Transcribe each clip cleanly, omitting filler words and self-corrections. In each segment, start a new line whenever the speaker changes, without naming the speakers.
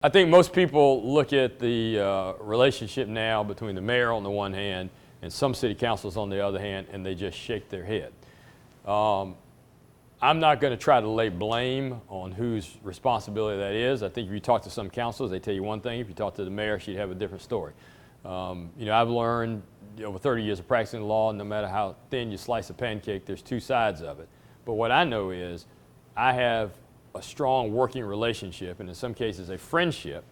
I think most people look at the relationship now between the mayor on the one hand and some city councils on the other hand, and they just shake their head. I'm not going to try to lay blame on whose responsibility that is. I think if you talk to some councilors, they tell you one thing. If you talk to the mayor, she'd have a different story. I've learned over 30 years of practicing law, no matter how thin you slice a pancake, there's two sides of it. But what I know is I have a strong working relationship, and in some cases a friendship,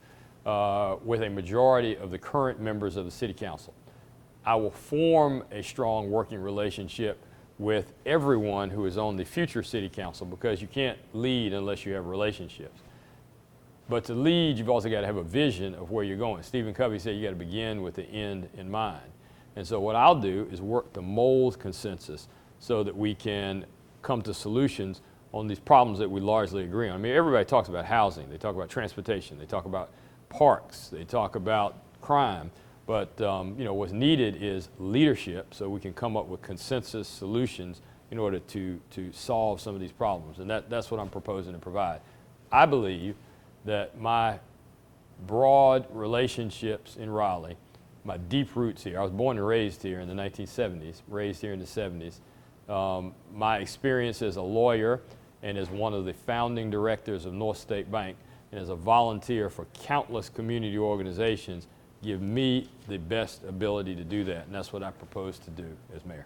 with a majority of the current members of the city council. I will form a strong working relationship with everyone who is on the future city council, because you can't lead unless you have relationships. But to lead, you've also got to have a vision of where you're going. Stephen Covey said you got to begin with the end in mind. And so what I'll do is work to mold consensus so that we can come to solutions on these problems that we largely agree on. I mean, everybody talks about housing, they talk about transportation, they talk about parks, they talk about crime, but what's needed is leadership so we can come up with consensus solutions in order to solve some of these problems, and that's what I'm proposing to provide. I believe that my broad relationships in Raleigh, my deep roots here, I was born and raised here in the 1970s, raised here in the 70s, my experience as a lawyer and as one of the founding directors of North State Bank and as a volunteer for countless community organizations give me the best ability to do that, and that's what I propose to do as mayor.